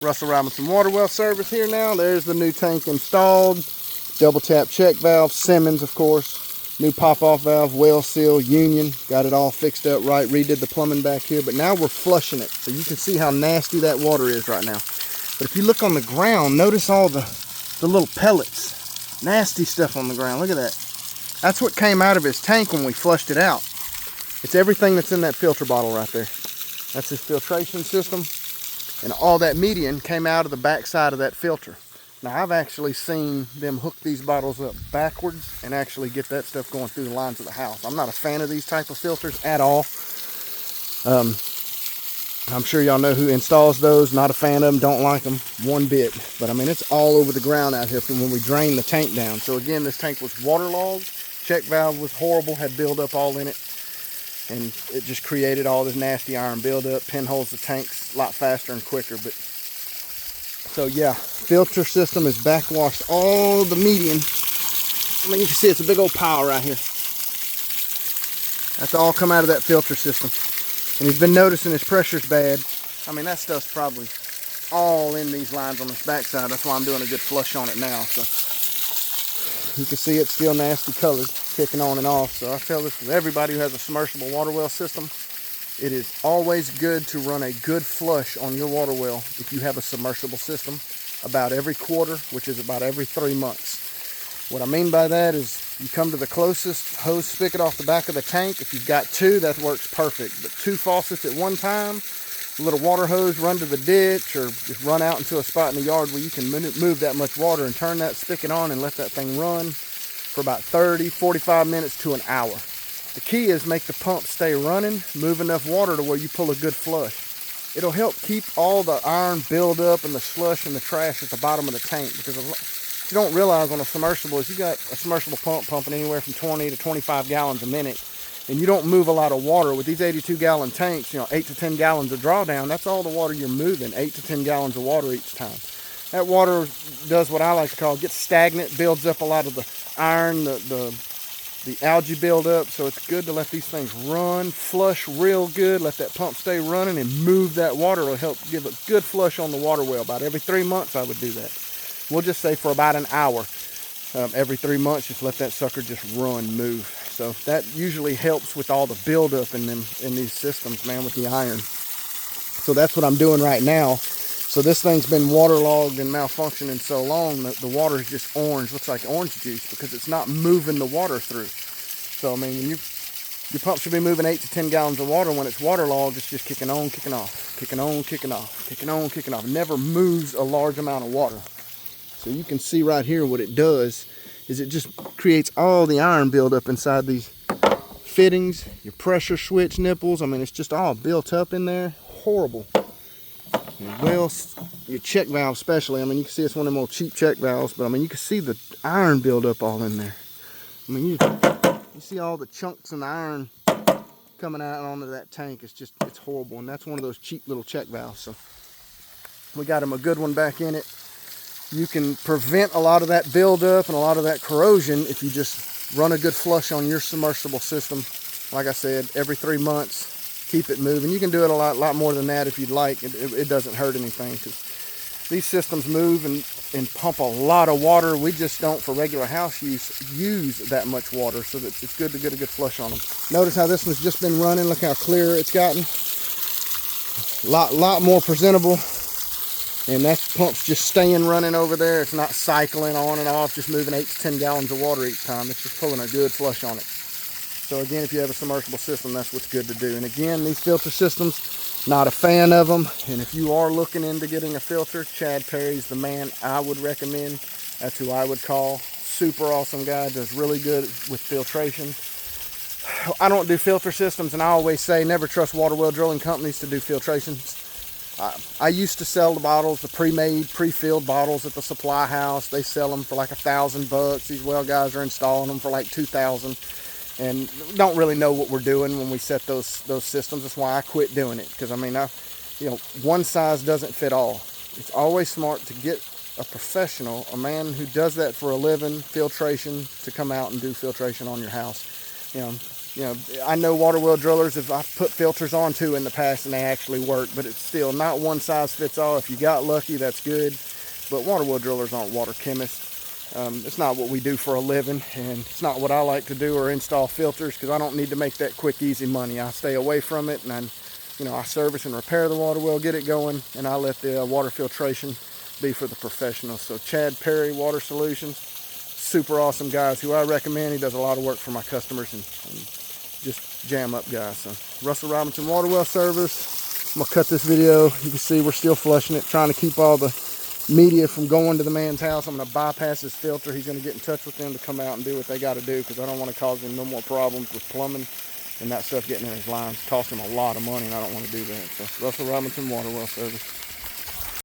Russell Robinson water well service here now. There's the new tank installed. Double tap check valve, Simmons of course. New pop off valve, well seal, Union. Got it all fixed up right. Redid the plumbing back here, but now we're flushing it. So you can see how nasty that water is right now. But if you look on the ground, notice all the little pellets. Nasty stuff on the ground, look at that. That's what came out of his tank when we flushed it out. It's everything that's in that filter bottle right there. That's his filtration system. And all that median came out of the back side of that filter. Now I've actually seen them hook these bottles up backwards and actually get that stuff going through the lines of the house. I'm not a fan of these type of filters at all. I'm sure y'all know who installs those. Not a fan of them, don't like them one bit. But I mean, it's all over the ground out here from when we drained the tank down. So again, this tank was waterlogged. Check valve was horrible, had buildup all in it. And it just created all this nasty iron buildup, pinholes the tanks a lot faster and quicker. But so yeah, filter system is backwashed all the median. I mean, you can see it's a big old pile right here. That's all come out of that filter system. And he's been noticing his pressure's bad. I mean, that stuff's probably all in these lines on this backside. That's why I'm doing a good flush on it now. So you can see it's still nasty colored, kicking on and off. So I tell this to everybody who has a submersible water well system. It is always good to run a good flush on your water well if you have a submersible system about every quarter, which is about every 3 months. What I mean by that is you come to the closest hose spigot off the back of the tank. If you've got two, that works perfect. But two faucets at one time, a little water hose run to the ditch or just run out into a spot in the yard where you can move that much water and turn that spigot on and let that thing run for about 30, 45 minutes to an hour. The key is make the pump stay running, move enough water to where you pull a good flush. It'll help keep all the iron build up and the slush and the trash at the bottom of the tank, because what you don't realize on a submersible is you got a submersible pump pumping anywhere from 20 to 25 gallons a minute, and you don't move a lot of water. With these 82-gallon tanks, 8 to 10 gallons of drawdown, that's all the water you're moving, 8 to 10 gallons of water each time. That water does what I like to call, gets stagnant, builds up a lot of the iron, the algae build up. So it's good to let these things run, flush real good, let that pump stay running and move that water. It'll help give a good flush on the water well. About every 3 months I would do that. We'll just say for about an hour. Every 3 months, just let that sucker just run, move. So that usually helps with all the buildup in these systems, man, with the iron. So that's what I'm doing right now. So this thing's been waterlogged and malfunctioning so long that the water is just orange, looks like orange juice, because it's not moving the water through. So I mean, your pump should be moving 8 to 10 gallons of water. When it's waterlogged, it's just kicking on, kicking off, kicking on, kicking off, kicking on, kicking off. It never moves a large amount of water. So you can see right here what it does is it just creates all the iron buildup inside these fittings, your pressure switch nipples. I mean, it's just all built up in there. Horrible. Well, your check valve especially. I mean, you can see it's one of them old cheap check valves, but I mean, you can see the iron buildup all in there. I mean, you see all the chunks and the iron coming out onto that tank. It's horrible, and that's one of those cheap little check valves. So we got him a good one back in it. You can prevent a lot of that buildup and a lot of that corrosion if you just run a good flush on your submersible system. Like I said, every 3 months. Keep it moving. You can do it a lot more than that if you'd like. It doesn't hurt anything, because these systems move and pump a lot of water. We just don't, for regular house use that much water, so that it's good to get a good flush on them. Notice how this one's just been running. Look how clear it's gotten. Lot more presentable. And that pump's just staying running over there. It's not cycling on and off, just moving 8 to 10 gallons of water each time. It's just pulling a good flush on it. So again, if you have a submersible system, that's what's good to do. And again, these filter systems, not a fan of them. And if you are looking into getting a filter, Chad Perry's the man I would recommend. That's who I would call. Super awesome guy, does really good with filtration. I don't do filter systems, and I always say never trust water well drilling companies to do filtrations. I used to sell the bottles, the pre-made, pre-filled bottles at the supply house. They sell them for like $1,000. These well guys are installing them for like $2,000. And don't really know what we're doing when we set those systems. That's why I quit doing it, because I mean, one size doesn't fit all. It's always smart to get a professional, a man who does that for a living, filtration, to come out and do filtration on your house. You know, I know water well drillers, if I've put filters on too in the past and they actually work, but it's still not one size fits all. If you got lucky, that's good. But water well drillers aren't water chemists. It's not what we do for a living, and it's not what I like to do or install filters, because I don't need to make that quick, easy money. I stay away from it, and I service and repair the water well, get it going, and I let the water filtration be for the professionals. So Chad Perry Water Solutions, super awesome guys who I recommend. He does a lot of work for my customers and just jam up guys. So Russell Robinson Water Well Service. I'm gonna cut this video. You can see we're still flushing it, trying to keep all the media from going to the man's house. I'm gonna bypass his filter. He's gonna get in touch with them to come out and do what they got to do, because I don't want to cause him no more problems with plumbing and that stuff getting in his lines. Cost him a lot of money, and I don't want to do that. So Russell Robinson Water Well Service.